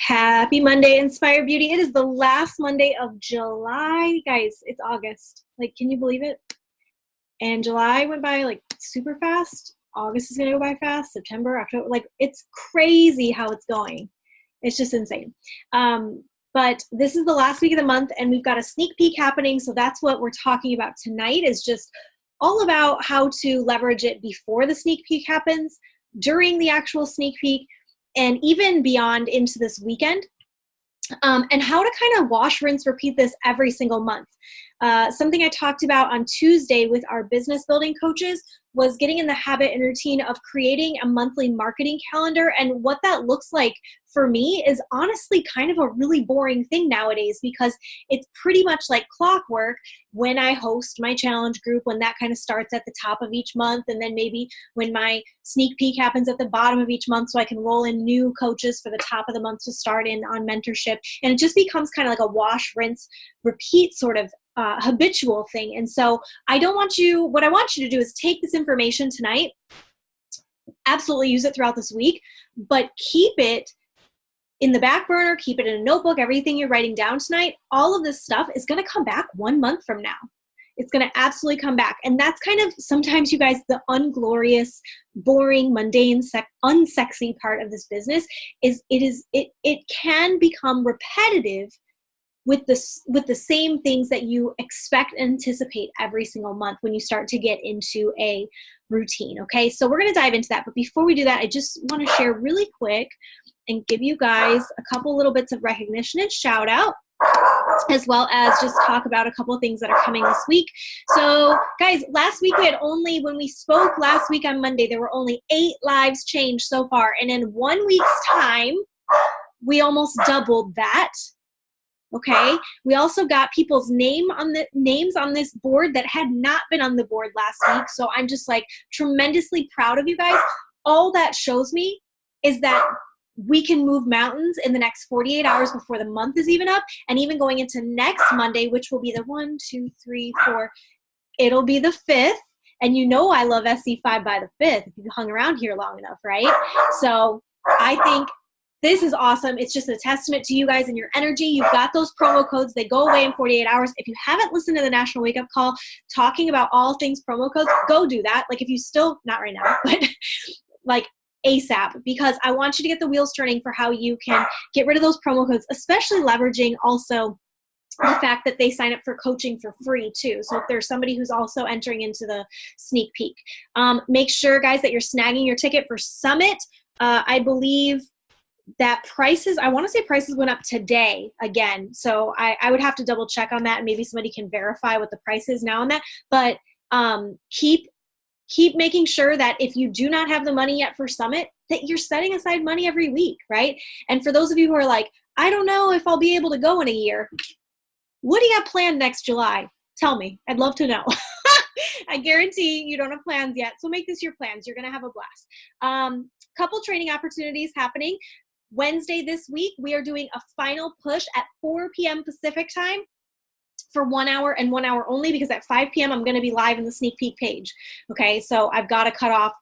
Happy Monday, Inspire Beauty. It is the last Monday of July. Guys, it's August. Like, can you believe it? And July went by like super fast. August is going to go by fast. September, October. Like, it's crazy how it's going. It's just insane. But this is the last week of the month, and we've got a sneak peek happening. So that's what we're talking about tonight, is just all about how to leverage it before the sneak peek happens, during the actual sneak peek, and even beyond into this weekend, and how to kind of wash, rinse, repeat this every single month. Something I talked about on Tuesday with our business building coaches was getting in the habit and routine of creating a monthly marketing calendar. And what that looks like for me is honestly kind of a really boring thing nowadays, because it's pretty much like clockwork when I host my challenge group, when that kind of starts at the top of each month, and then maybe when my sneak peek happens at the bottom of each month, so I can roll in new coaches for the top of the month to start in on mentorship. And it just becomes kind of like a wash, rinse, repeat sort of habitual thing. And so what I want you to do is take this information tonight, absolutely use it throughout this week, but keep it in the back burner, keep it in a notebook. Everything you're writing down tonight, all of this stuff is going to come back 1 month from now. It's going to absolutely come back. And that's kind of sometimes, you guys, the unglorious, boring, mundane, unsexy part of this business is it can become repetitive with the same things that you expect and anticipate every single month when you start to get into a routine. Okay, so we're going to dive into that. But before we do that, I just want to share really quick and give you guys a couple little bits of recognition and shout out, as well as just talk about a couple of things that are coming this week. So guys, last week when we spoke last week on Monday, there were only 8 lives changed so far. And in 1 week's time, we almost doubled that. Okay, we also got people's names on this board that had not been on the board last week. So I'm just like tremendously proud of you guys. All that shows me is that we can move mountains in the next 48 hours before the month is even up, and even going into next Monday, which will be the 1, 2, 3, 4. It'll be the 5th. And you know I love SC5 by the 5th if you've hung around here long enough, right? So I think this is awesome. It's just a testament to you guys and your energy. You've got those promo codes. They go away in 48 hours. If you haven't listened to the National Wake Up Call talking about all things promo codes, go do that. Like, if you still, not right now, but like ASAP, because I want you to get the wheels turning for how you can get rid of those promo codes, especially leveraging also the fact that they sign up for coaching for free too. So if there's somebody who's also entering into the sneak peek, make sure, guys, that you're snagging your ticket for Summit. I believe that I want to say prices went up today again. So I would have to double check on that, and maybe somebody can verify what the price is now on that. But keep making sure that if you do not have the money yet for Summit, that you're setting aside money every week, right? And for those of you who are like, I don't know if I'll be able to go in a year, what do you got planned next July? Tell me. I'd love to know. I guarantee you don't have plans yet. So make this your plans. You're going to have a blast. Couple training opportunities happening. Wednesday this week, we are doing a final push at 4 p.m. Pacific time for 1 hour and 1 hour only, because at 5 p.m. I'm going to be live in the sneak peek page. Okay, so I've got to cut off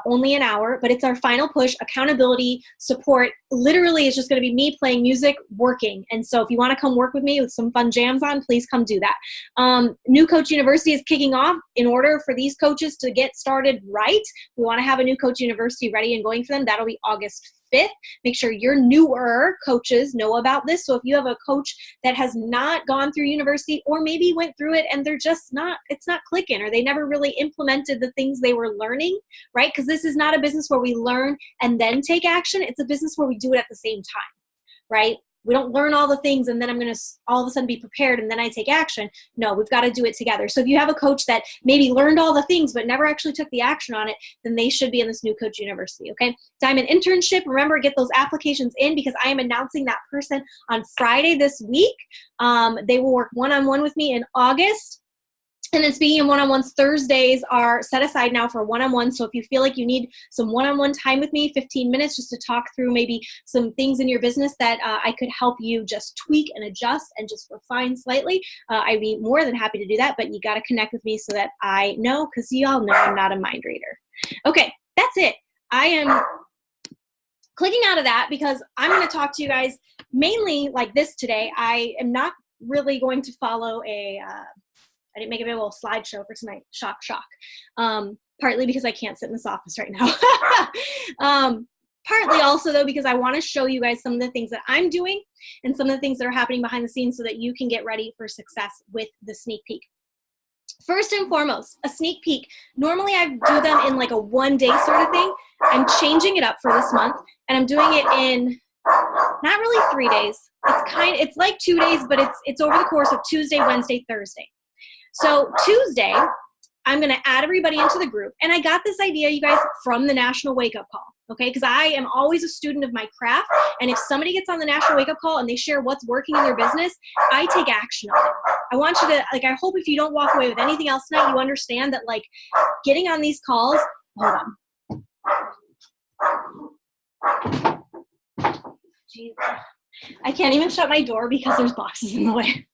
only an hour, but it's our final push. Accountability, support, literally is just going to be me playing music, working. And so if you want to come work with me with some fun jams on, please come do that. New Coach University is kicking off. In order for these coaches to get started right, we want to have a New Coach University ready and going for them. That'll be August 5th. Make sure your newer coaches know about this. So if you have a coach that has not gone through university, or maybe went through it and it's not clicking, or they never really implemented the things they were learning, right? Because this is not a business where we learn and then take action. It's a business where we do it at the same time, right? We don't learn all the things and then I'm going to all of a sudden be prepared and then I take action. No, we've got to do it together. So if you have a coach that maybe learned all the things but never actually took the action on it, then they should be in this New Coach University, okay? Diamond Internship, remember, get those applications in, because I am announcing that person on Friday this week. They will work one-on-one with me in August. And then speaking of one-on-ones, Thursdays are set aside now for one-on-one. So if you feel like you need some one-on-one time with me, 15 minutes just to talk through maybe some things in your business that I could help you just tweak and adjust and just refine slightly, I'd be more than happy to do that. But you got to connect with me so that I know, because you all know I'm not a mind reader. Okay, that's it. I am clicking out of that because I'm going to talk to you guys mainly like this today. I am not really going to follow I didn't make a big old slideshow for tonight. Shock, shock. Partly because I can't sit in this office right now. Partly also though, because I want to show you guys some of the things that I'm doing and some of the things that are happening behind the scenes so that you can get ready for success with the sneak peek. First and foremost, a sneak peek. Normally I do them in like a one-day sort of thing. I'm changing it up for this month and I'm doing it in not really 3 days. It's like 2 days, but it's over the course of Tuesday, Wednesday, Thursday. So Tuesday, I'm going to add everybody into the group. And I got this idea, you guys, from the National Wake Up Call, okay? Because I am always a student of my craft. And if somebody gets on the National Wake Up Call and they share what's working in their business, I take action on it. I want you to, like, I hope if you don't walk away with anything else tonight, you understand that, like, getting on these calls, hold on. Jeez. I can't even shut my door because there's boxes in the way.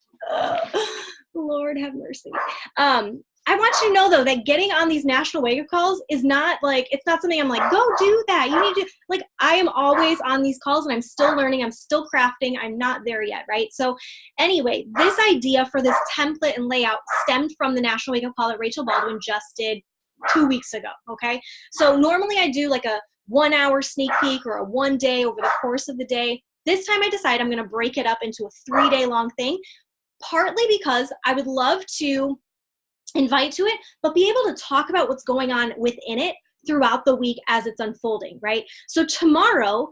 Lord have mercy. I want you to know though that getting on these National Wake Up Calls is not like, it's not something I'm like, go do that. You need to, like, I am always on these calls and I'm still learning. I'm still crafting. I'm not there yet, right? So anyway, this idea for this template and layout stemmed from the National Wake Up Call that Rachel Baldwin just did 2 weeks ago, okay? So normally I do like a 1 hour sneak peek or a 1 day over the course of the day. This time I decided I'm gonna break it up into a 3 day long thing, partly because I would love to invite to it, but be able to talk about what's going on within it throughout the week as it's unfolding, right? So tomorrow,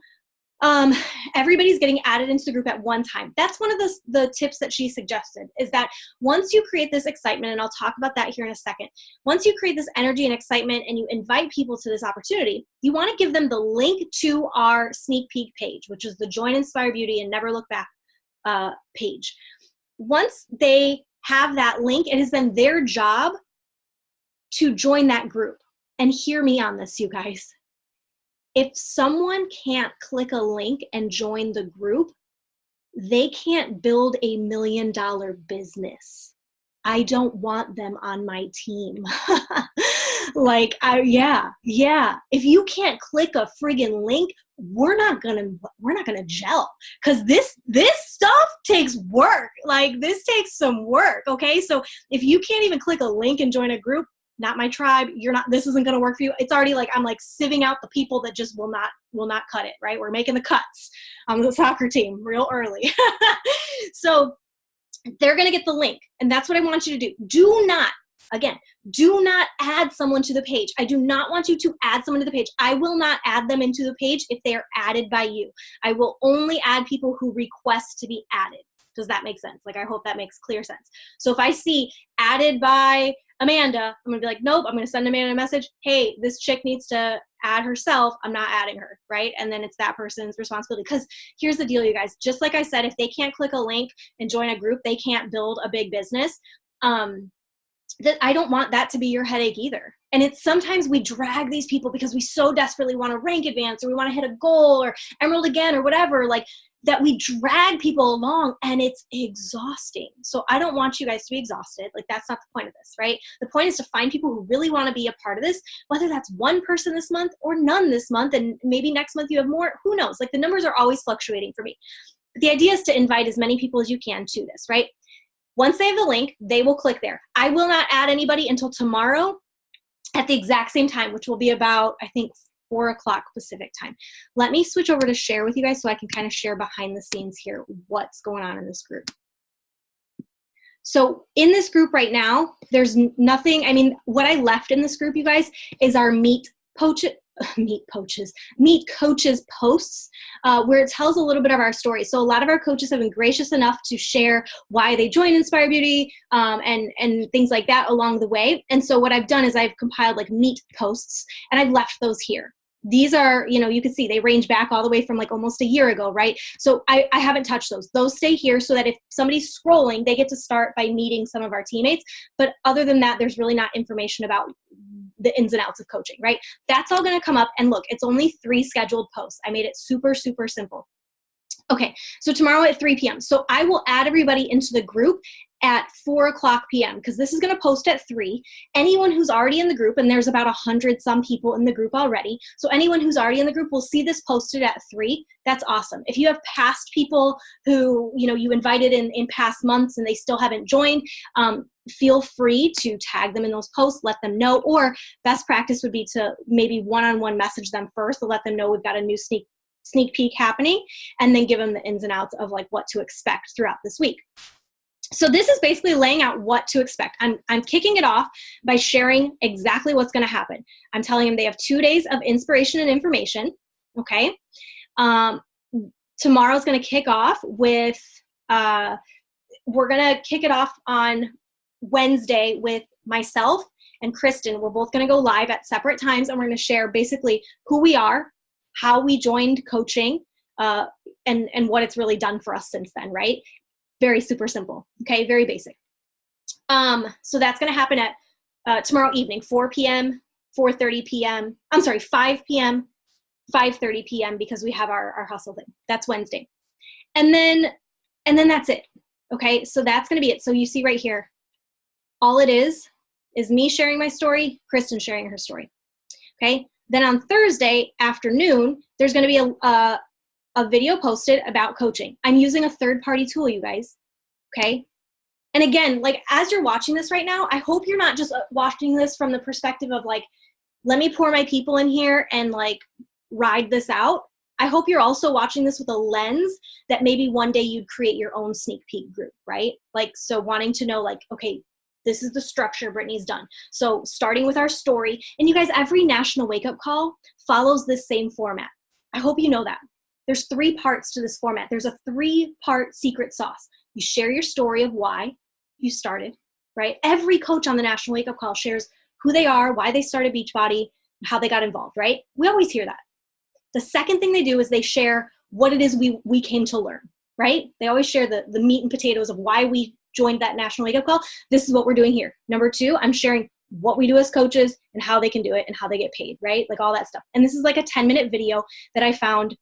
everybody's getting added into the group at one time. That's one of the tips that she suggested, is that once you create this excitement, and I'll talk about that here in a second, once you create this energy and excitement and you invite people to this opportunity, you want to give them the link to our sneak peek page, which is the Join Inspire Beauty and Never Look Back page. Once they have that link, it is then their job to join that group. And hear me on this, you guys. If someone can't click a link and join the group, they can't build $1 million business. I don't want them on my team. Like, yeah. If you can't click a friggin' link, we're not gonna gel, because this stuff takes work. Like, this takes some work. Okay, so if you can't even click a link and join a group, not my tribe. This isn't gonna work for you. It's already like I'm like sieving out the people that just will not cut it. Right, we're making the cuts on the soccer team real early. So they're gonna get the link, and that's what I want you to do. Do not add someone to the page. I do not want you to add someone to the page. I will not add them into the page if they are added by you. I will only add people who request to be added. Does that make sense? Like, I hope that makes clear sense. So if I see added by Amanda, I'm gonna be like, nope, I'm gonna send Amanda a message. Hey, this chick needs to add herself. I'm not adding her, right? And then it's that person's responsibility. Because here's the deal, you guys. Just like I said, if they can't click a link and join a group, they can't build a big business. That I don't want that to be your headache either. And it's sometimes we drag these people because we so desperately want to rank advance, or we want to hit a goal, or emerald again, or whatever, like that we drag people along, and it's exhausting. So I don't want you guys to be exhausted. Like, that's not the point of this, right? The point is to find people who really want to be a part of this, whether that's one person this month or none this month, and maybe next month you have more, who knows? Like, the numbers are always fluctuating for me. But the idea is to invite as many people as you can to this, right? Once they have the link, they will click there. I will not add anybody until tomorrow at the exact same time, which will be about, I think, 4 o'clock Pacific time. Let me switch over to share with you guys so I can kind of share behind the scenes here what's going on in this group. So in this group right now, there's nothing, I mean, what I left in this group, you guys, is our meet coaches posts where it tells a little bit of our story. So a lot of our coaches have been gracious enough to share why they joined Inspire Beauty and things like that along the way. And so what I've done is I've compiled like meet posts, and I've left those here. These are, you know, you can see they range back all the way from like almost a year ago, right? So I haven't touched those. Those stay here so that if somebody's scrolling, they get to start by meeting some of our teammates. But other than that, there's really not information about the ins and outs of coaching, right? That's all going to come up. And look, it's only 3 scheduled posts. I made it super, super simple. Okay, so tomorrow at 3 p.m. So I will add everybody into the group, at 4:00 p.m. because this is going to post at 3. Anyone who's already in the group, and there's about 100 some people in the group already, so anyone who's already in the group will see this posted at 3. That's awesome. If you have past people who you invited in past months and they still haven't joined, feel free to tag them in those posts, let them know, or best practice would be to maybe one-on-one message them first to let them know we've got a new sneak peek happening, and then give them the ins and outs of like what to expect throughout this week. So this is basically laying out what to expect. I'm kicking it off by sharing exactly what's going to happen. I'm telling them they have 2 days of inspiration and information. Okay. Tomorrow's going to kick off with, we're going to kick it off on Wednesday with myself and Kristen. We're both going to go live at separate times, and we're going to share basically who we are, how we joined coaching, and what it's really done for us since then, right? Very super simple, okay? Very basic. So that's going to happen at tomorrow evening, 4 p.m., 4:30 p.m. I'm sorry, 5 p.m., 5:30 p.m. because we have our hustle thing. That's Wednesday. And then that's it, okay? So that's going to be it. So you see right here, all it is me sharing my story, Kristen sharing her story, okay? Then on Thursday afternoon, there's going to be a video posted about coaching. I'm using a third-party tool, you guys, okay? And again, like as you're watching this right now, I hope you're not just watching this from the perspective of like, let me pour my people in here and like ride this out. I hope you're also watching this with a lens that maybe one day you'd create your own sneak peek group, right? Like, so wanting to know like, okay, this is the structure Brittany's done. So starting with our story, and you guys, every national wake-up call follows this same format. I hope you know that. There's 3 parts to this format. There's a 3-part secret sauce. You share your story of why you started, right? Every coach on the National Wake Up Call shares who they are, why they started Beachbody, how they got involved, right? We always hear that. The second thing they do is they share what it is we came to learn, right? They always share the meat and potatoes of why we joined that National Wake Up Call. This is what we're doing here. Number 2, I'm sharing what we do as coaches and how they can do it and how they get paid, right? Like all that stuff. And this is like a 10-minute video that I found.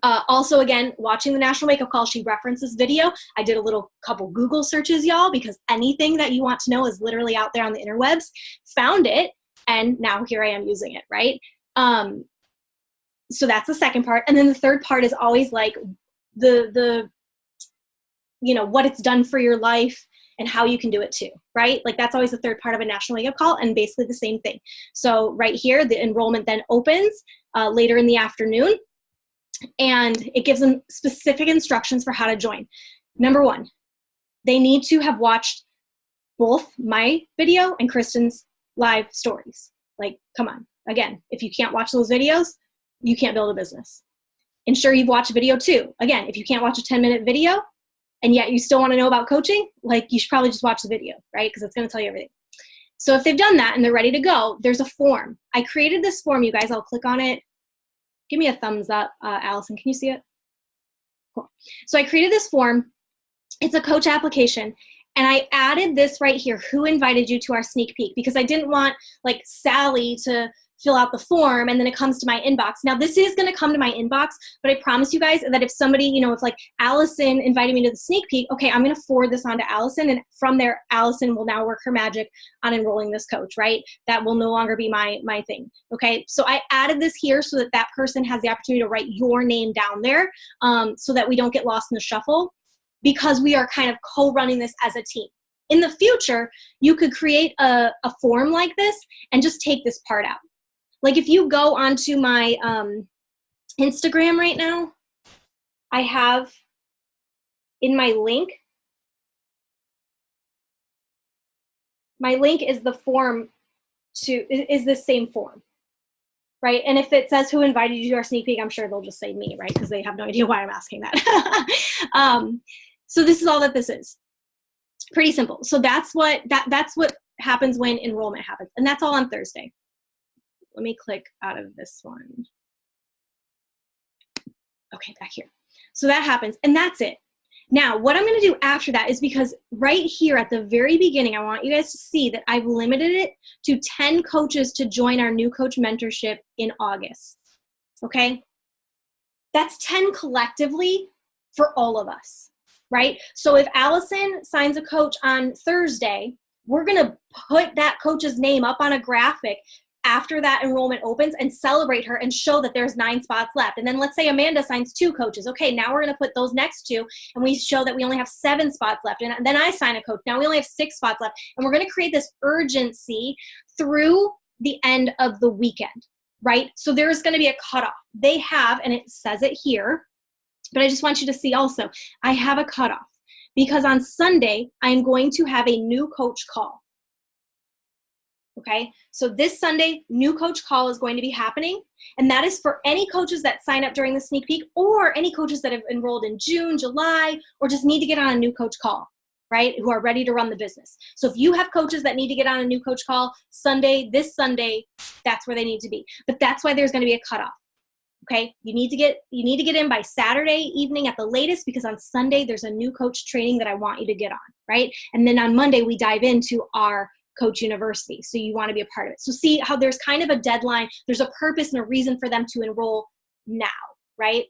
Also, again, watching the National Wake Up Call, she referenced this video. I did a couple Google searches, y'all, because anything that you want to know is literally out there on the interwebs. Found it, and now here I am using it, right? So that's the second part. And then the third part is always like the what it's done for your life and how you can do it too, right? Like that's always the third part of a National Wake Up Call, and basically the same thing. So right here, the enrollment then opens later in the afternoon, and it gives them specific instructions for how to join. Number 1, they need to have watched both my video and Kristen's live stories. Like, come on. Again, if you can't watch those videos, you can't build a business. Ensure you've watched video 2. Again, if you can't watch a 10-minute video and yet you still want to know about coaching, like you should probably just watch the video, right? Because it's going to tell you everything. So if they've done that and they're ready to go, there's a form. I created this form, you guys. I'll click on it. Give me a thumbs up, Allison. Can you see it? Cool. So I created this form. It's a coach application. And I added this right here. Who invited you to our sneak peek? Because I didn't want like Sally to fill out the form and then it comes to my inbox. Now this is going to come to my inbox, but I promise you guys that if somebody, if like Allison invited me to the sneak peek, okay, I'm going to forward this on to Allison, and from there, Allison will now work her magic on enrolling this coach, right? That will no longer be my thing. Okay. So I added this here so that that person has the opportunity to write your name down there, so that we don't get lost in the shuffle, because we are kind of co-running this as a team. In the future, you could create a form like this and just take this part out. Like if you go onto my Instagram right now, I have in my link is the form is the same form, right? And if it says who invited you to our sneak peek, I'm sure they'll just say me, right? Because they have no idea why I'm asking that. So this is all that this is. Pretty simple. So that's what happens when enrollment happens. And that's all on Thursday. Let me click out of this one. Okay, back here. So that happens, and that's it. Now, what I'm going to do after that is, because right here at the very beginning, I want you guys to see that I've limited it to 10 coaches to join our new coach mentorship in August. Okay? That's 10 collectively for all of us. right? So if Allison signs a coach on Thursday, we're going to put that coach's name up on a graphic after that enrollment opens and celebrate her and show that there's 9 spots left. And then let's say Amanda signs 2 coaches. Okay, now we're going to put those next 2 and we show that we only have 7 spots left. And then I sign a coach. Now we only have 6 spots left. And we're going to create this urgency through the end of the weekend, right? So there's going to be a cutoff. They have, and it says it here, but I just want you to see also, I have a cutoff because on Sunday, I'm going to have a new coach call. Okay, so this Sunday, new coach call is going to be happening, and that is for any coaches that sign up during the sneak peek or any coaches that have enrolled in June, July, or just need to get on a new coach call, right, who are ready to run the business. So if you have coaches that need to get on a new coach call Sunday, this Sunday, that's where they need to be. But that's why there's going to be a cutoff. Okay, you need to get in by Saturday evening at the latest because on Sunday there's a new coach training that I want you to get on, right? And then on Monday we dive into our Coach University. So you want to be a part of it. So see how there's kind of a deadline. There's a purpose and a reason for them to enroll now, right?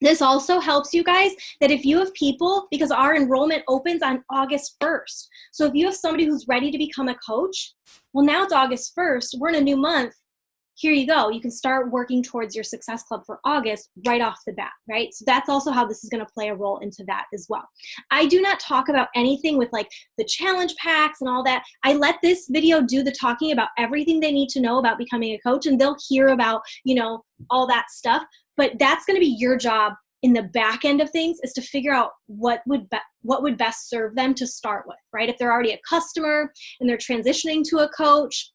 This also helps you guys that if you have people, because our enrollment opens on August 1st. So if you have somebody who's ready to become a coach, well, now it's August 1st. We're in a new month. Here you go. You can start working towards your Success Club for August right off the bat, right? So that's also how this is going to play a role into that as well. I do not talk about anything with like the challenge packs and all that. I let this video do the talking about everything they need to know about becoming a coach, and they'll hear about, you know, all that stuff. But that's going to be your job in the back end of things, is to figure out what would best serve them to start with, right? If they're already a customer and they're transitioning to a coach,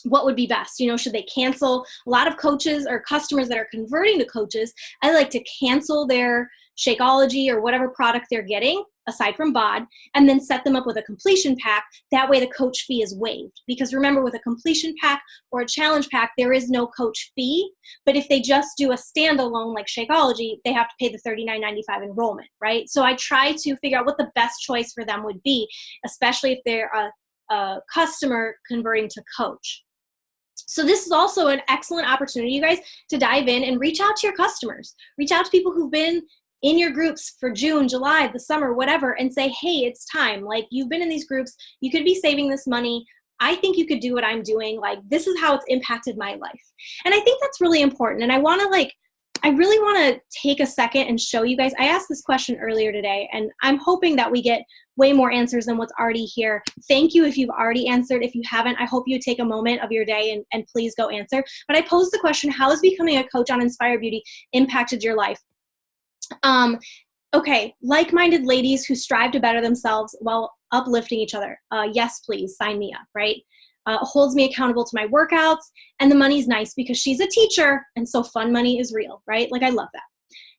what would be best? You know, should they cancel? A lot of coaches or customers that are converting to coaches, I like to cancel their Shakeology or whatever product they're getting, aside from BOD, and then set them up with a completion pack. That way the coach fee is waived. Because remember, with a completion pack or a challenge pack, there is no coach fee. But if they just do a standalone like Shakeology, they have to pay the $39.95 enrollment, right? So I try to figure out what the best choice for them would be, especially if they're a customer converting to coach. So this is also an excellent opportunity, you guys, to dive in and reach out to your customers. Reach out to people who've been in your groups for June, July, the summer, whatever, and say, hey, it's time. Like, you've been in these groups. You could be saving this money. I think you could do what I'm doing. Like, this is how it's impacted my life. And I think that's really important. And I really want to take a second and show you guys. I asked this question earlier today, and I'm hoping that we get way more answers than what's already here. Thank you if you've already answered. If you haven't, I hope you take a moment of your day and please go answer. But I posed the question, how has becoming a coach on Inspire Beauty impacted your life? Okay, like-minded ladies who strive to better themselves while uplifting each other. Yes, please, sign me up, right? Holds me accountable to my workouts, and the money's nice because she's a teacher, and so fun money is real, right? Like, I love that.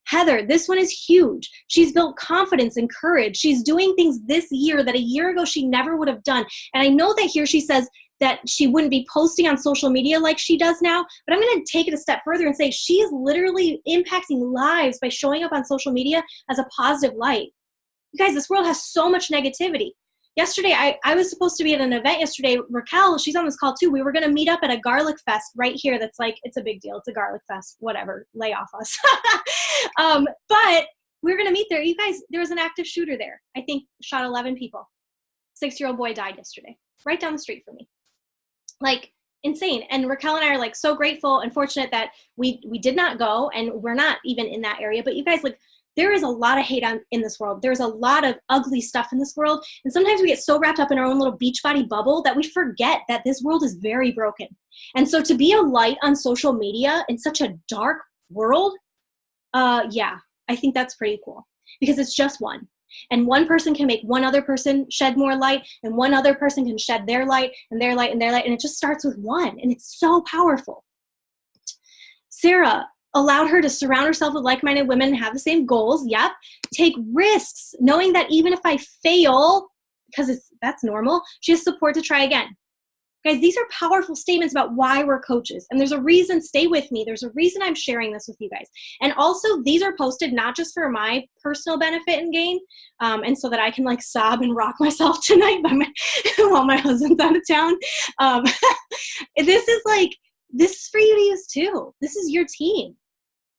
Heather, this one is huge. She's built confidence and courage. She's doing things this year that a year ago she never would have done. And I know that here she says that she wouldn't be posting on social media like she does now, but I'm going to take it a step further and say she is literally impacting lives by showing up on social media as a positive light. You guys, this world has so much negativity. Yesterday, I was supposed to be at an event yesterday. Raquel, she's on this call too. We were going to meet up at a garlic fest right here. That's like, it's a big deal. It's a garlic fest, whatever, lay off us. But we were going to meet there. You guys, there was an active shooter there. I think shot 11 people. 6-year-old boy died yesterday, right down the street from me. Like, insane. And Raquel and I are like so grateful and fortunate that we did not go, and we're not even in that area. But you guys, like, there is a lot of hate in this world. There's a lot of ugly stuff in this world. And sometimes we get so wrapped up in our own little Beachbody bubble that we forget that this world is very broken. And so to be a light on social media in such a dark world, yeah, I think that's pretty cool because it's just one. And one person can make one other person shed more light, and one other person can shed their light and their light and their light. And it just starts with one. And it's so powerful. Sarah allowed her to surround herself with like-minded women and have the same goals. Yep. Take risks, knowing that even if I fail, because that's normal, she has support to try again. Guys, these are powerful statements about why we're coaches. And there's a reason, stay with me. There's a reason I'm sharing this with you guys. And also, these are posted not just for my personal benefit and gain, and so that I can like sob and rock myself tonight while my husband's out of town. This is for you to use too. This is your team.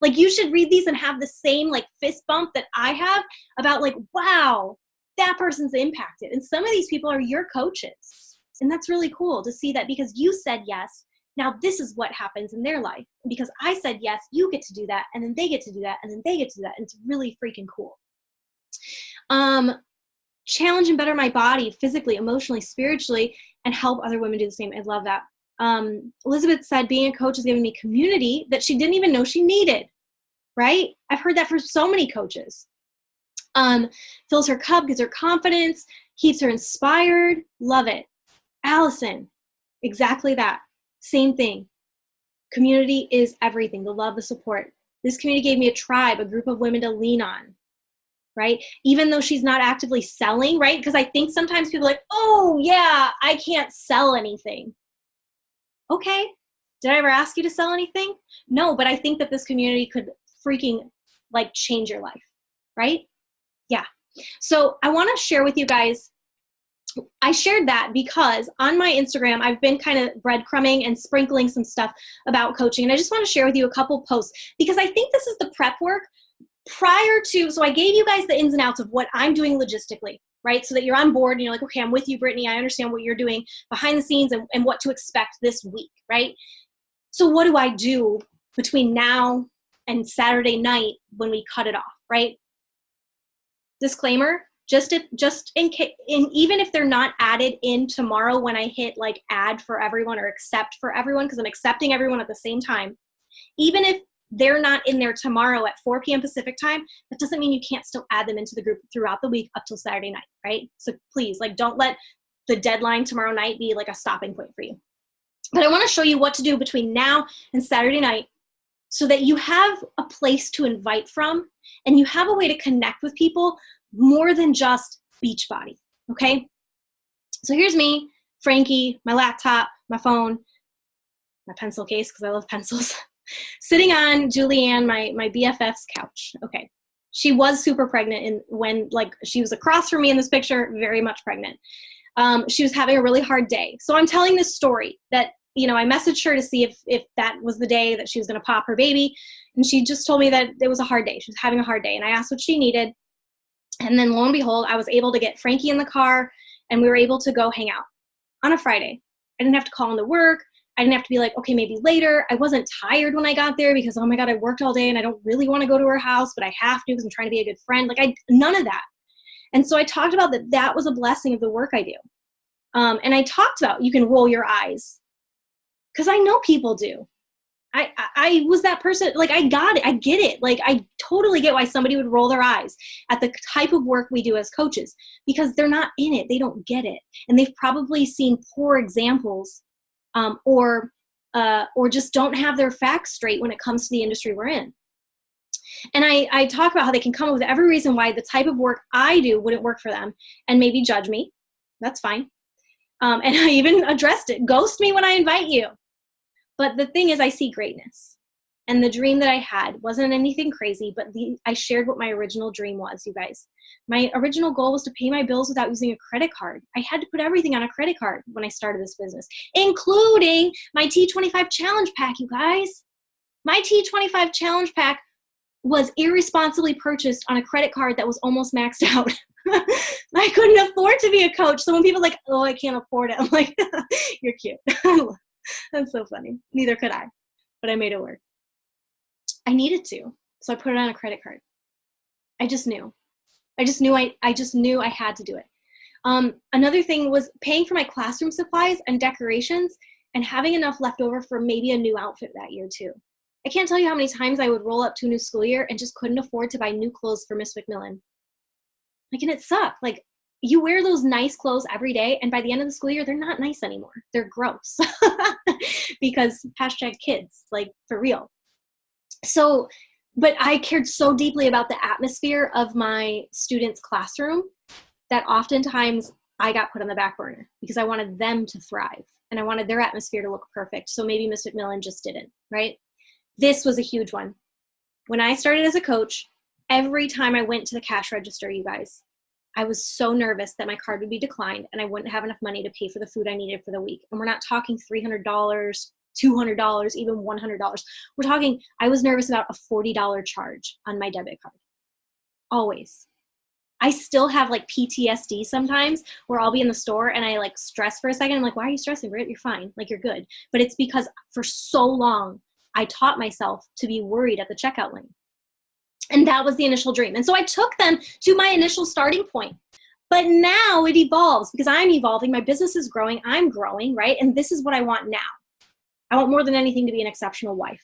Like, you should read these and have the same like fist bump that I have about like, wow, that person's impacted. And some of these people are your coaches. And that's really cool to see that, because you said yes. Now this is what happens in their life. And because I said yes, you get to do that. And then they get to do that. And then they get to do that. And it's really freaking cool. Challenge and better my body physically, emotionally, spiritually, and help other women do the same. I love that. Elizabeth said being a coach is giving me community that she didn't even know she needed, right? I've heard that for so many coaches. Fills her cup, gives her confidence, keeps her inspired. Love it. Allison, exactly that. Same thing. Community is everything. The love, the support. This community gave me a tribe, a group of women to lean on, right? Even though she's not actively selling, right? Because I think sometimes people are like, oh yeah, I can't sell anything. Okay. Did I ever ask you to sell anything? No, but I think that this community could freaking like change your life, right? Yeah. So I want to share with you guys, I shared that because on my Instagram, I've been kind of breadcrumbing and sprinkling some stuff about coaching. And I just want to share with you a couple posts, because I think this is the prep work prior to, so I gave you guys the ins and outs of what I'm doing logistically, right? So that you're on board and you're like, okay, I'm with you, Brittany. I understand what you're doing behind the scenes and what to expect this week, right? So what do I do between now and Saturday night when we cut it off, right? Disclaimer, even if they're not added in tomorrow when I hit like add for everyone or accept for everyone, because I'm accepting everyone at the same time, even if they're not in there tomorrow at 4 p.m. Pacific time, that doesn't mean you can't still add them into the group throughout the week up till Saturday night, right? So please, like, don't let the deadline tomorrow night be like a stopping point for you. But I want to show you what to do between now and Saturday night so that you have a place to invite from and you have a way to connect with people more than just Beachbody, okay? So here's me, Frankie, my laptop, my phone, my pencil case, because I love pencils, sitting on Julianne, my BFF's couch. Okay. She was super pregnant when like she was across from me in this picture, very much pregnant. She was having a really hard day. So I'm telling this story that, you know, I messaged her to see if that was the day that she was going to pop her baby. And she just told me that it was a hard day. She was having a hard day. And I asked what she needed. And then lo and behold, I was able to get Frankie in the car and we were able to go hang out on a Friday. I didn't have to call into work. I didn't have to be like, okay, maybe later. I wasn't tired when I got there because, oh my God, I worked all day and I don't really want to go to her house, but I have to because I'm trying to be a good friend. Like none of that. And so I talked about that was a blessing of the work I do. And I talked about, you can roll your eyes because I know people do. I was that person, like I got it, I get it. Like I totally get why somebody would roll their eyes at the type of work we do as coaches because they're not in it, they don't get it. And they've probably seen poor examples or just don't have their facts straight when it comes to the industry we're in. And I talk about how they can come up with every reason why the type of work I do wouldn't work for them and maybe judge me. That's fine. And I even addressed it. Ghost me when I invite you. But the thing is, I see greatness. And the dream that I had wasn't anything crazy, but I shared what my original dream was, you guys. My original goal was to pay my bills without using a credit card. I had to put everything on a credit card when I started this business, including my T25 challenge pack, you guys. My T25 challenge pack was irresponsibly purchased on a credit card that was almost maxed out. I couldn't afford to be a coach. So when people are like, oh, I can't afford it, I'm like, you're cute. That's so funny. Neither could I, but I made it work. I needed to, so I put it on a credit card. I just knew I had to do it. Another thing was paying for my classroom supplies and decorations and having enough left over for maybe a new outfit that year too. I can't tell you how many times I would roll up to a new school year and just couldn't afford to buy new clothes for Miss McMillan. Like, and it sucked. Like, you wear those nice clothes every day, and by the end of the school year, they're not nice anymore. They're gross. Because #kids, like, for real. So, but I cared so deeply about the atmosphere of my students' classroom that oftentimes I got put on the back burner because I wanted them to thrive and I wanted their atmosphere to look perfect. So maybe Miss McMillan just didn't, right? This was a huge one. When I started as a coach, every time I went to the cash register, you guys, I was so nervous that my card would be declined and I wouldn't have enough money to pay for the food I needed for the week. And we're not talking $300, $200, even $100. We're talking, I was nervous about a $40 charge on my debit card. Always. I still have like PTSD sometimes where I'll be in the store and I like stress for a second. I'm like, why are you stressing, Britt? You're fine. Like, you're good. But it's because for so long, I taught myself to be worried at the checkout lane. And that was the initial dream. And so I took them to my initial starting point. But now it evolves because I'm evolving. My business is growing. I'm growing, right? And this is what I want now. I want more than anything to be an exceptional wife.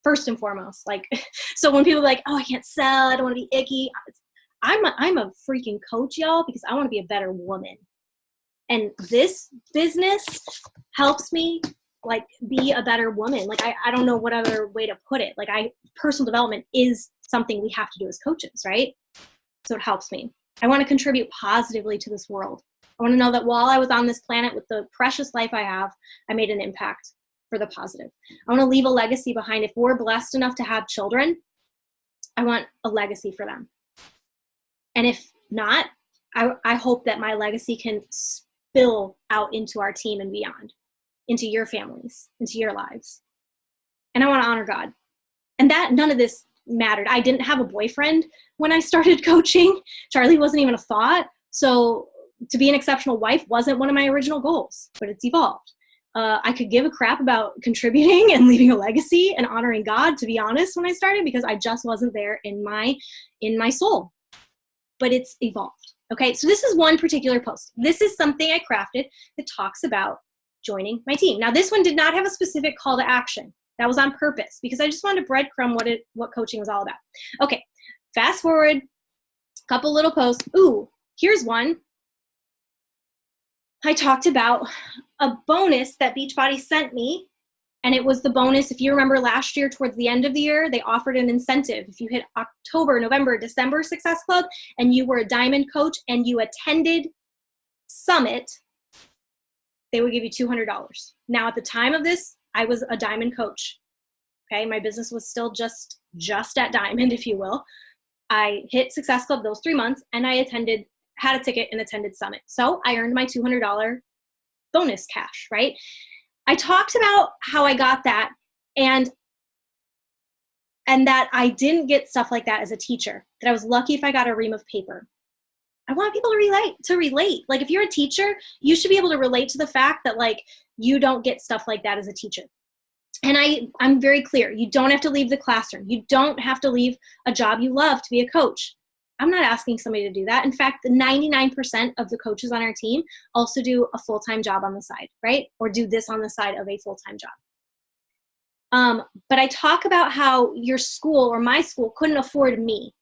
First and foremost. Like, so when people are like, oh, I can't sell, I don't want to be icky. I'm a freaking coach, y'all, because I want to be a better woman. And this business helps me like be a better woman. Like, I don't know what other way to put it. Like, personal development is something we have to do as coaches, right? So it helps me. I want to contribute positively to this world. I want to know that while I was on this planet with the precious life I have, I made an impact for the positive. I want to leave a legacy behind. If we're blessed enough to have children, I want a legacy for them. And if not, I hope that my legacy can spill out into our team and beyond, into your families, into your lives. And I want to honor God. And that none of this mattered. I didn't have a boyfriend when I started coaching. Charlie wasn't even a thought. So to be an exceptional wife wasn't one of my original goals, but it's evolved. I could give a crap about contributing and leaving a legacy and honoring God, to be honest, when I started, because I just wasn't there in my soul. But it's evolved. Okay, so this is one particular post. This is something I crafted that talks about joining my team. Now, this one did not have a specific call to action. That was on purpose because I just wanted to breadcrumb what coaching was all about. Okay, fast forward, couple little posts. Ooh, here's one. I talked about a bonus that Beachbody sent me. And it was the bonus, if you remember last year, towards the end of the year, they offered an incentive. If you hit October, November, December Success Club, and you were a diamond coach and you attended Summit, they would give you $200. Now, at the time of this, I was a diamond coach. Okay, my business was still just at diamond, if you will. I hit Success Club those 3 months, and I had a ticket and attended Summit. So I earned my $200 bonus cash, right? I talked about how I got that and that I didn't get stuff like that as a teacher, that I was lucky if I got a ream of paper. I want people to relate. Like, if you're a teacher, you should be able to relate to the fact that like you don't get stuff like that as a teacher. And I'm very clear. You don't have to leave the classroom. You don't have to leave a job you love to be a coach. I'm not asking somebody to do that. In fact, the 99% of the coaches on our team also do a full-time job on the side, right? Or do this on the side of a full-time job. But I talk about how your school or my school couldn't afford me.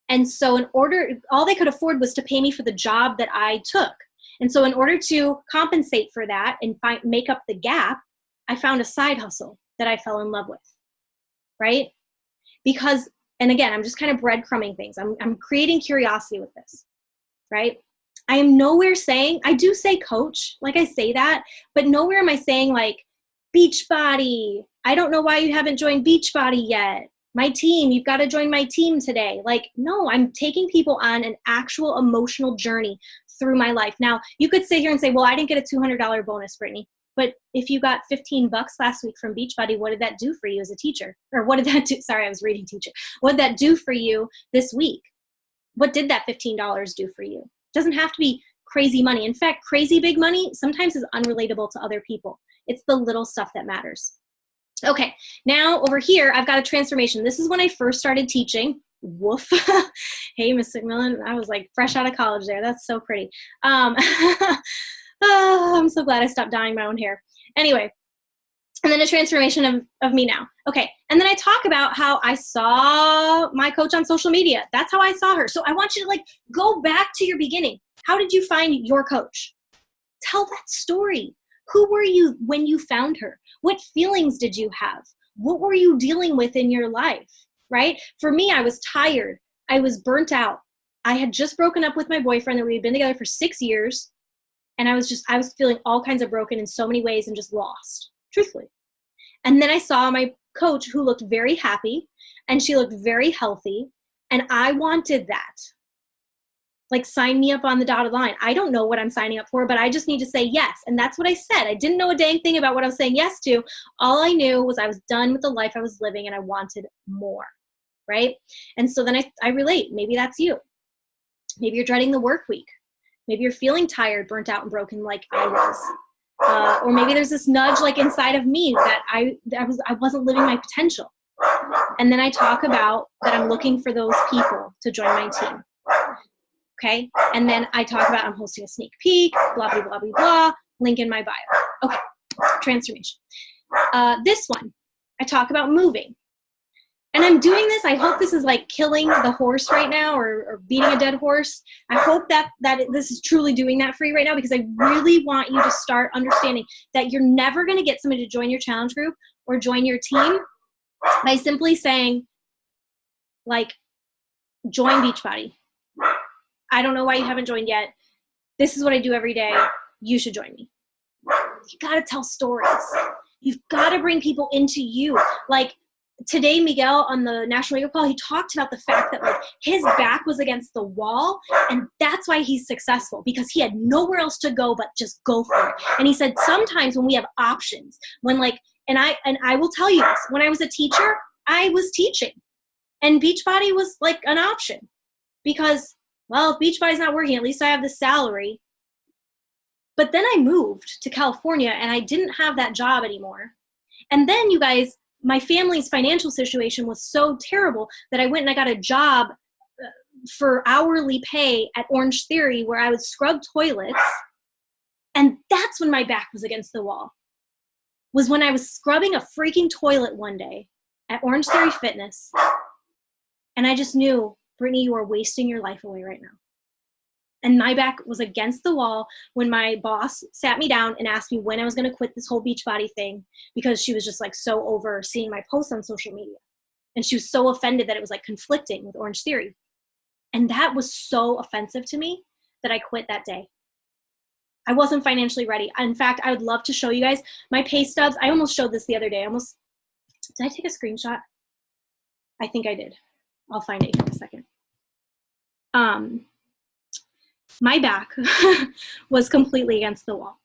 And so all they could afford was to pay me for the job that I took. And so in order to compensate for that and make up the gap, I found a side hustle that I fell in love with, right? Because, and again, I'm just kind of breadcrumbing things. I'm creating curiosity with this, right? I am nowhere saying, I do say coach, like I say that, but nowhere am I saying like Beachbody. I don't know why you haven't joined Beachbody yet. My team, you've got to join my team today. Like, no, I'm taking people on an actual emotional journey through my life. Now, you could sit here and say, well, I didn't get a $200 bonus, Brittany. But if you got $15 last week from Beachbody, what did that do for you as a teacher? Or what did that do? Sorry, I was reading teacher. What did that do for you this week? What did that $15 do for you? It doesn't have to be crazy money. In fact, crazy big money sometimes is unrelatable to other people. It's the little stuff that matters. Okay, now over here, I've got a transformation. This is when I first started teaching. Woof. Hey, Miss McMillan, I was like fresh out of college there. That's so pretty. Oh, I'm so glad I stopped dyeing my own hair. Anyway, and then a transformation of me now. Okay, and then I talk about how I saw my coach on social media. That's how I saw her. So I want you to like go back to your beginning. How did you find your coach? Tell that story. Who were you when you found her? What feelings did you have? What were you dealing with in your life, right? For me, I was tired. I was burnt out. I had just broken up with my boyfriend that we had been together for 6 years. And I was feeling all kinds of broken in so many ways and just lost, truthfully. And then I saw my coach who looked very happy and she looked very healthy. And I wanted that. like sign me up on the dotted line. I don't know what I'm signing up for, but I just need to say yes. And that's what I said. I didn't know a dang thing about what I was saying yes to. All I knew was I was done with the life I was living and I wanted more, right? And so then I relate. Maybe that's you. Maybe you're dreading the work week. Maybe you're feeling tired, burnt out, and broken like I was. Or maybe there's this nudge like inside of me that I wasn't living my potential. And then I talk about that I'm looking for those people to join my team. Okay? And then I talk about I'm hosting a sneak peek, blah, blah, blah, blah, blah, link in my bio. Okay, transformation. This one, I talk about moving. And I'm doing this, I hope this is like killing the horse right now or beating a dead horse. I hope that this is truly doing that for you right now, because I really want you to start understanding that you're never going to get somebody to join your challenge group or join your team by simply saying, like, join Beachbody. I don't know why you haven't joined yet. This is what I do every day. You should join me. You got to tell stories. You've got to bring people into you. Like, today, Miguel on the National Wake Up Call, he talked about the fact that like his back was against the wall, and that's why he's successful, because he had nowhere else to go but just go for it. And he said sometimes when we have options, when like, and I will tell you this, when I was a teacher, I was teaching, and Beachbody was like an option because, well, if Beachbody's not working, at least I have the salary. But then I moved to California and I didn't have that job anymore. And then, you guys, my family's financial situation was so terrible that I went and I got a job for hourly pay at Orange Theory where I would scrub toilets. And that's when my back was against the wall, was when I was scrubbing a freaking toilet one day at Orange Theory Fitness. And I just knew, Brittany, you are wasting your life away right now. And my back was against the wall when my boss sat me down and asked me when I was going to quit this whole Beachbody thing, because she was just like so over seeing my posts on social media. And she was so offended that it was like conflicting with Orange Theory. And that was so offensive to me that I quit that day. I wasn't financially ready. In fact, I would love to show you guys my pay stubs. I almost showed this the other day. Did I take a screenshot? I think I did. I'll find it here in a second. My back was completely against the wall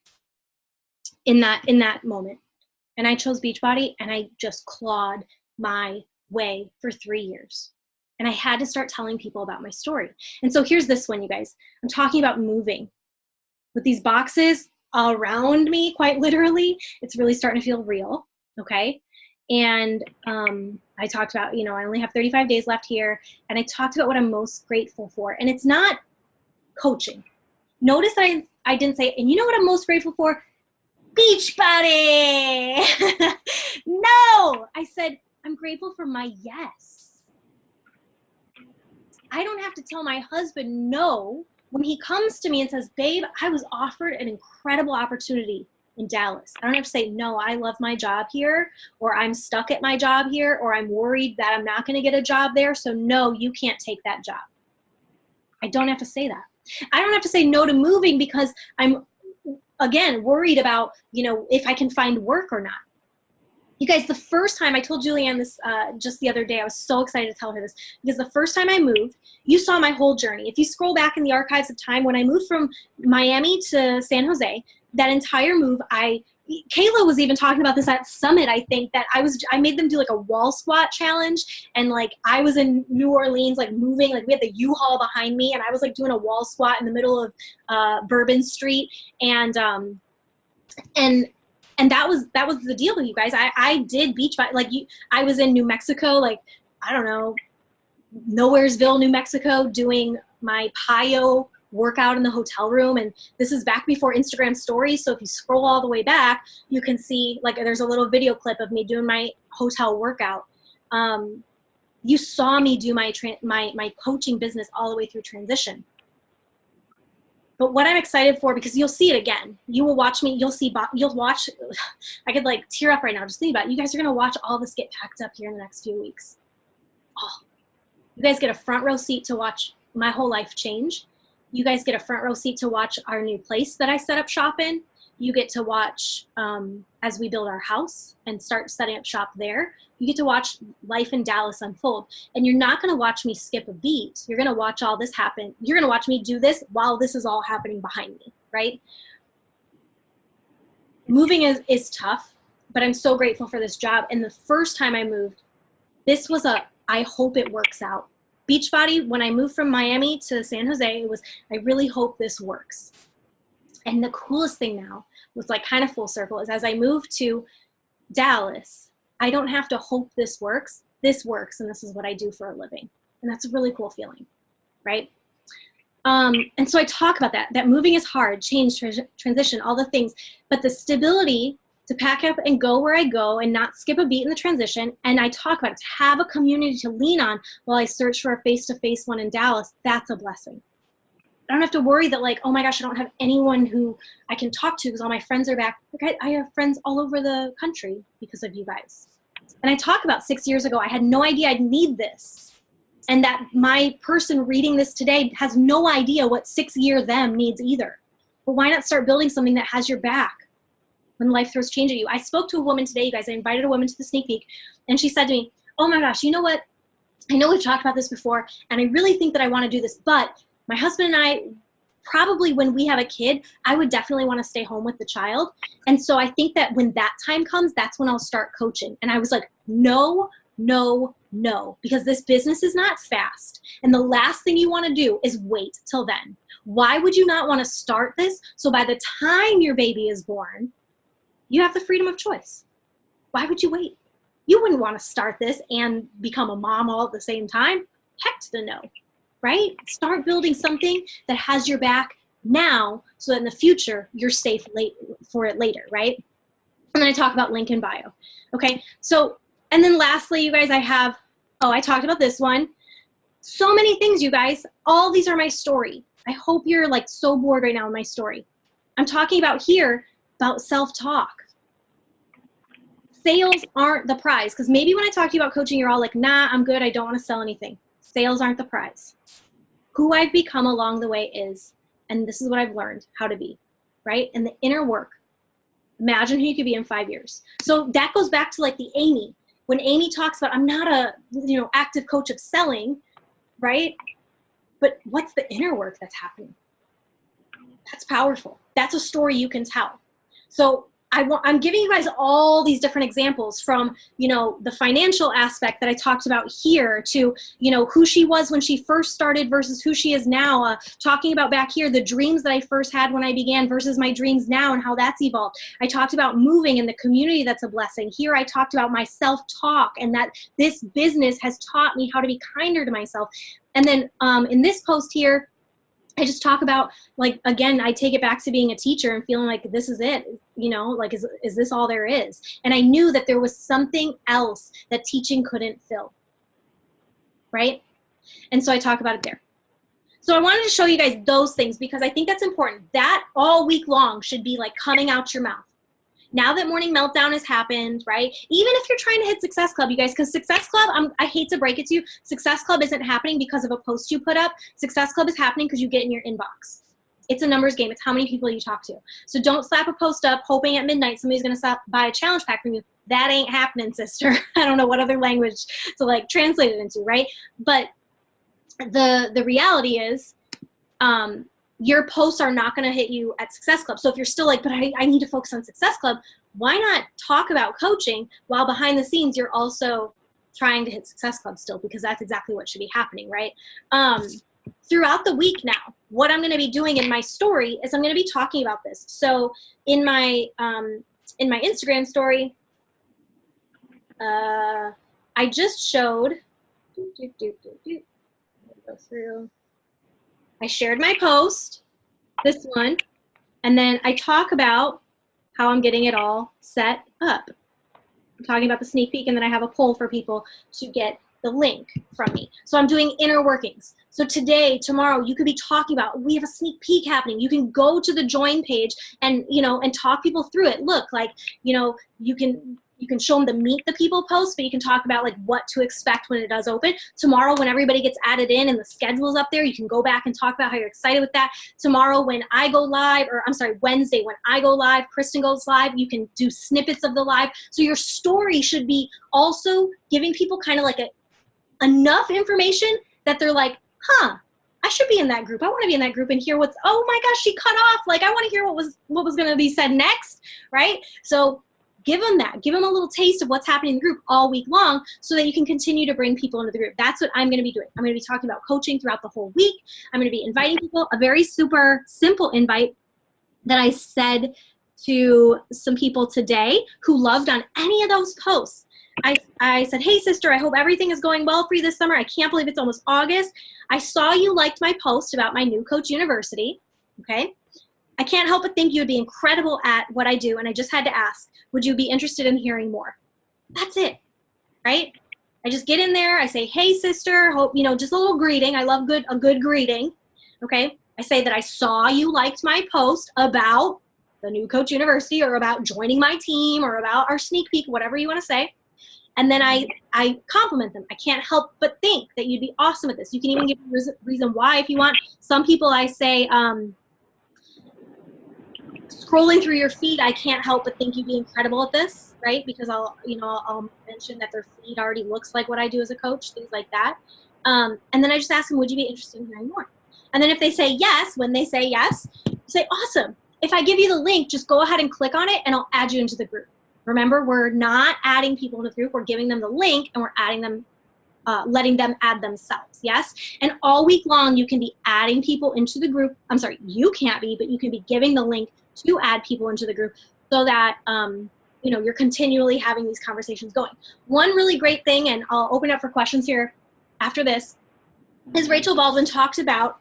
in that moment. And I chose Beachbody and I just clawed my way for 3 years. And I had to start telling people about my story. And so here's this one, you guys. I'm talking about moving. With these boxes around me, quite literally, it's really starting to feel real, okay? And I talked about, I only have 35 days left here. And I talked about what I'm most grateful for. And it's not coaching. Notice that I didn't say, and you know what I'm most grateful for? Beachbody. No, I said, I'm grateful for my yes. I don't have to tell my husband no when he comes to me and says, babe, I was offered an incredible opportunity in Dallas. I don't have to say, no, I love my job here, or I'm stuck at my job here, or I'm worried that I'm not going to get a job there. So no, you can't take that job. I don't have to say that. I don't have to say no to moving because I'm, again, worried about, if I can find work or not. You guys, the first time, I told Julianne this just the other day, I was so excited to tell her this, because the first time I moved, you saw my whole journey. If you scroll back in the archives of time, when I moved from Miami to San Jose, that entire move, Kayla was even talking about this at Summit, I think, that I made them do like a wall squat challenge, and like I was in New Orleans, like moving, like we had the U-Haul behind me, and I was like doing a wall squat in the middle of Bourbon Street, and that was the deal, you guys. I did Beachbody, like I was in New Mexico, like, I don't know, Nowheresville, New Mexico, doing my PiYo workout in the hotel room. And this is back before Instagram stories. So if you scroll all the way back, you can see, like, there's a little video clip of me doing my hotel workout. You saw me do my coaching business all the way through transition. But what I'm excited for, because you'll see it again, you will watch me, you'll watch, I could like tear up right now just thinking about it. You guys are going to watch all this get packed up here in the next few weeks. Oh, you guys get a front row seat to watch my whole life change. You guys get a front row seat to watch our new place that I set up shop in. You get to watch as we build our house and start setting up shop there. You get to watch life in Dallas unfold. And you're not going to watch me skip a beat. You're going to watch all this happen. You're going to watch me do this while this is all happening behind me, right? Moving is tough, but I'm so grateful for this job. And the first time I moved, this was I hope it works out. Beachbody, when I moved from Miami to San Jose, it was, I really hope this works. And the coolest thing now was like kind of full circle is as I moved to Dallas, I don't have to hope this works. This works, and this is what I do for a living. And that's a really cool feeling, right? And so I talk about that moving is hard, change, transition, all the things, but the stability to pack up and go where I go and not skip a beat in the transition. And I talk about it, to have a community to lean on while I search for a face-to-face one in Dallas. That's a blessing. I don't have to worry that like, oh my gosh, I don't have anyone who I can talk to because all my friends are back. Like I have friends all over the country because of you guys. And I talk about 6 years ago, I had no idea I'd need this. And that my person reading this today has no idea what 6-year them needs either. But why not start building something that has your back when life throws change at you? I spoke to a woman today, you guys. I invited a woman to the sneak peek. And she said to me, oh my gosh, you know what? I know we've talked about this before, and I really think that I want to do this, but my husband and I, probably when we have a kid, I would definitely want to stay home with the child. And so I think that when that time comes, that's when I'll start coaching. And I was like, no, no, no, because this business is not fast. And the last thing you want to do is wait till then. Why would you not want to start this? So by the time your baby is born, you have the freedom of choice. Why would you wait? You wouldn't want to start this and become a mom all at the same time. Heck to the no. Right? Start building something that has your back now so that in the future you're safe for it later, right? And then I talk about link in bio. Okay, so, and then lastly, you guys, I talked about this one. So many things, you guys. All these are my story. I hope you're like so bored right now in my story. I'm talking about here about self-talk. Sales aren't the prize, because maybe when I talk to you about coaching, you're all like, nah, I'm good. I don't want to sell anything. Sales aren't the prize. Who I've become along the way is, and this is what I've learned how to be, right? And the inner work. Imagine who you could be in 5 years. So that goes back to like the Amy. When Amy talks about, I'm not a active coach of selling, right? But what's the inner work that's happening? That's powerful. That's a story you can tell. So I'm giving you guys all these different examples from, the financial aspect that I talked about here to, who she was when she first started versus who she is now. Talking about back here, the dreams that I first had when I began versus my dreams now and how that's evolved. I talked about moving in the community that's a blessing. Here I talked about my self-talk and that this business has taught me how to be kinder to myself. And then in this post here, I just talk about, like, again, I take it back to being a teacher and feeling like this is it, like, is this all there is? And I knew that there was something else that teaching couldn't fill, right? And so I talk about it there. So I wanted to show you guys those things because I think that's important. That all week long should be like coming out your mouth. Now that Morning Meltdown has happened, right? Even if you're trying to hit Success Club, you guys, because Success Club, I hate to break it to you, Success Club isn't happening because of a post you put up. Success Club is happening because you get in your inbox. It's a numbers game. It's how many people you talk to. So don't slap a post up hoping at midnight somebody's going to buy a challenge pack from you. That ain't happening, sister. I don't know what other language to like translate it into, right? But the reality is, your posts are not going to hit you at Success Club. So if you're still like, but I need to focus on Success Club, why not talk about coaching while behind the scenes you're also trying to hit Success Club still, because that's exactly what should be happening, right? Throughout the week now, what I'm going to be doing in my story is I'm going to be talking about this. So in my Instagram story, I just showed, go through. I shared my post, this one, and then I talk about how I'm getting it all set up. I'm talking about the sneak peek, and then I have a poll for people to get the link from me. So I'm doing inner workings. So today, tomorrow, you could be talking about, we have a sneak peek happening. You can go to the join page and, and talk people through it. Look, like, you can You can show them the meet the people post, but you can talk about like what to expect when it does open. Tomorrow, when everybody gets added in and the schedule's up there, you can go back and talk about how you're excited with that. Tomorrow when I go live, or I'm sorry, Wednesday when I go live, Kristen goes live, you can do snippets of the live. So your story should be also giving people kind of like enough information that they're like, huh, I should be in that group. I want to be in that group and hear what's, oh my gosh, she cut off. Like, I want to hear what was going to be said next, right? So give them that. Give them a little taste of what's happening in the group all week long so that you can continue to bring people into the group. That's what I'm going to be doing. I'm going to be talking about coaching throughout the whole week. I'm going to be inviting people, a very super simple invite that I said to some people today who loved on any of those posts. I said, hey, sister, I hope everything is going well for you this summer. I can't believe it's almost August. I saw you liked my post about my new Coach University, okay? I can't help but think you would be incredible at what I do, and I just had to ask, would you be interested in hearing more? That's it, right? I just get in there. I say, hey, sister, hope, just a little greeting. I love a good greeting, okay? I say that I saw you liked my post about the new Coach University or about joining my team or about our sneak peek, whatever you want to say. And then I compliment them. I can't help but think that you'd be awesome at this. You can even give a reason why if you want. Some people I say, scrolling through your feed, I can't help but think you'd be incredible at this, right? Because I'll mention that their feed already looks like what I do as a coach, things like that. And then I just ask them, would you be interested in hearing more? And then if they say yes, when they say yes, say, awesome. If I give you the link, just go ahead and click on it and I'll add you into the group. Remember, we're not adding people into the group. We're giving them the link and we're adding them, letting them add themselves, yes? And all week long, you can be adding people into the group. I'm sorry, you can't be, but you can be giving the link to add people into the group so that, you're continually having these conversations going. One really great thing, and I'll open up for questions here after this, is Rachel Baldwin talked about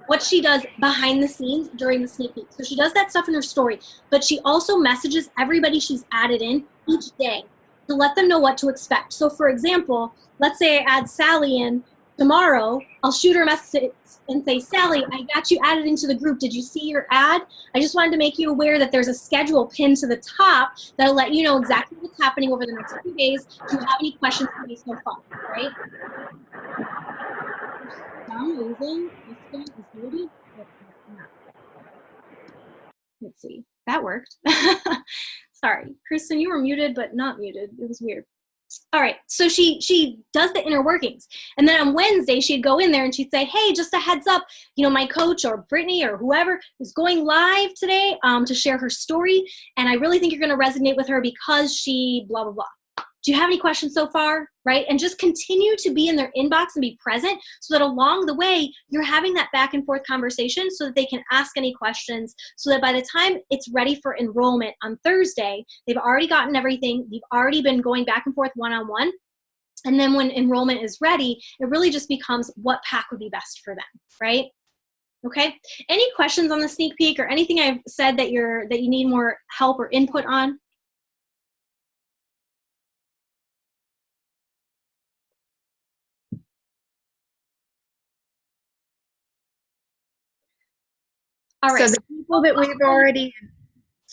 what she does behind the scenes during the sneak peek. So she does that stuff in her story, but she also messages everybody she's added in each day to let them know what to expect. So for example, let's say I add Sally in tomorrow, I'll shoot her a message and say, Sally, I got you added into the group. Did you see your ad? I just wanted to make you aware that there's a schedule pinned to the top that'll let you know exactly what's happening over the next few days. Do you have any questions for me so far, right? For some reason, this thing is muted, but not. Let's see, that worked. Sorry, Kristen, you were muted, but not muted. It was weird. All right, so she does the inner workings. And then on Wednesday, she'd go in there and she'd say, hey, just a heads up, my coach or Brittany or whoever is going live today to share her story. And I really think you're going to resonate with her because she blah, blah, blah. Do you have any questions so far, right? And just continue to be in their inbox and be present so that along the way, you're having that back and forth conversation so that they can ask any questions so that by the time it's ready for enrollment on Thursday, they've already gotten everything. You've already been going back and forth one-on-one. And then when enrollment is ready, it really just becomes what pack would be best for them, right? Okay. Any questions on the sneak peek or anything I've said that you need more help or input on? All right. So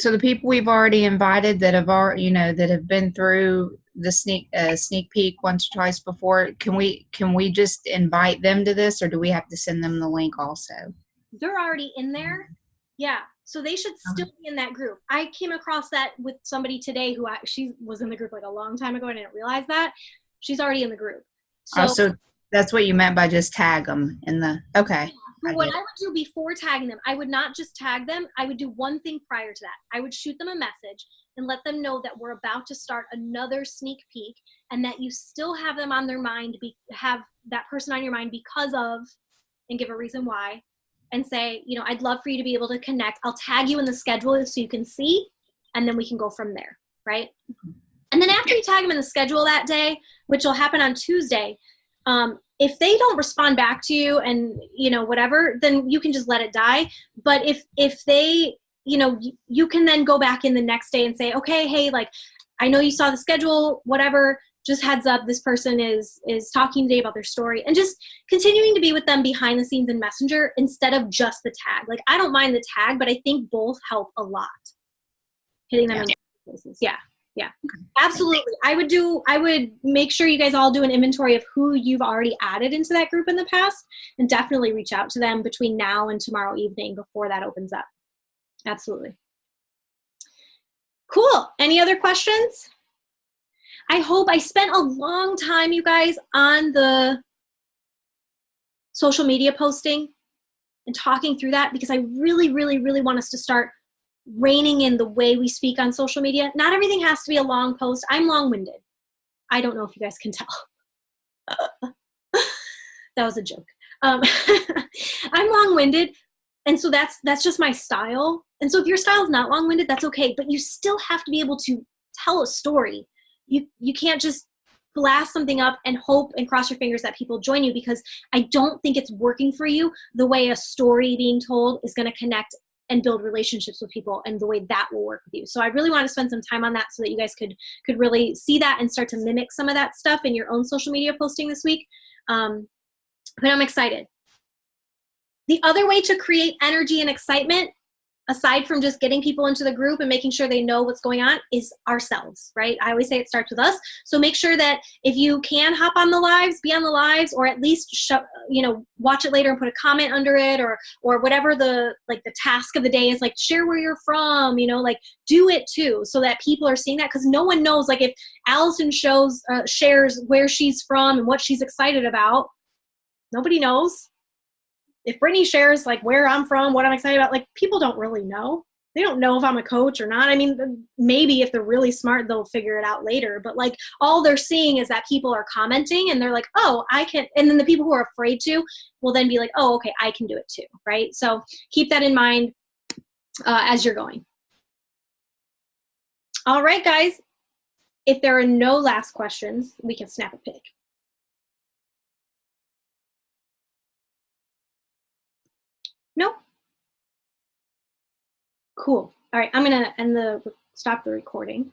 the people we've already invited that have already, that have been through the sneak peek once or twice before, can we just invite them to this, or do we have to send them the link also? They're already in there. Yeah. So they should still be in that group. I came across that with somebody today who she was in the group like a long time ago and I didn't realize that. She's already in the group. So that's what you meant by just tag them in the, okay. Yeah. But what I would do before tagging them, I would not just tag them. I would do one thing prior to that. I would shoot them a message and let them know that we're about to start another sneak peek and that you still have them on their mind, have that person on your mind because of, and give a reason why, and say, I'd love for you to be able to connect. I'll tag you in the schedule so you can see, and then we can go from there, right? And then after you tag them in the schedule that day, which will happen on Tuesday, if they don't respond back to you and, whatever, then you can just let it die. But if they, you can then go back in the next day and say, okay, hey, like, I know you saw the schedule, whatever, just heads up, this person is talking today about their story, and just continuing to be with them behind the scenes in Messenger instead of just the tag. Like, I don't mind the tag, but I think both help a lot. hitting them in places. Yeah. Yeah, absolutely. I would make sure you guys all do an inventory of who you've already added into that group in the past, and definitely reach out to them between now and tomorrow evening before that opens up. Absolutely. Cool. Any other questions? I hope I spent a long time, you guys, on the social media posting and talking through that, because I really, really, really want us to start reining in the way we speak on social media. Not everything has to be a long post. I'm long-winded. I don't know if you guys can tell. That was a joke. I'm long-winded, and so that's just my style. And so if your style is not long-winded, that's okay, but you still have to be able to tell a story. You can't just blast something up and hope and cross your fingers that people join you, because I don't think it's working for you the way a story being told is going to connect and build relationships with people, and the way that will work with you. So I really want to spend some time on that so that you guys could really see that and start to mimic some of that stuff in your own social media posting this week. But I'm excited. The other way to create energy and excitement, aside from just getting people into the group and making sure they know what's going on, is ourselves, right? I always say it starts with us. So make sure that if you can hop on the lives, be on the lives, or at least watch it later and put a comment under it, or whatever the task of the day is. Like, share where you're from, do it too, so that people are seeing that, because no one knows. Like, if Allison shares where she's from and what she's excited about, nobody knows. If Brittany shares like where I'm from, what I'm excited about, like, people don't really know. They don't know if I'm a coach or not. I mean, maybe if they're really smart, they'll figure it out later. But like, all they're seeing is that people are commenting, and they're like, oh, I can. And then the people who are afraid to will then be like, oh, okay, I can do it too, right? So keep that in mind as you're going. All right, guys. If there are no last questions, we can snap a pic. Nope. Cool. All right, I'm gonna stop the recording.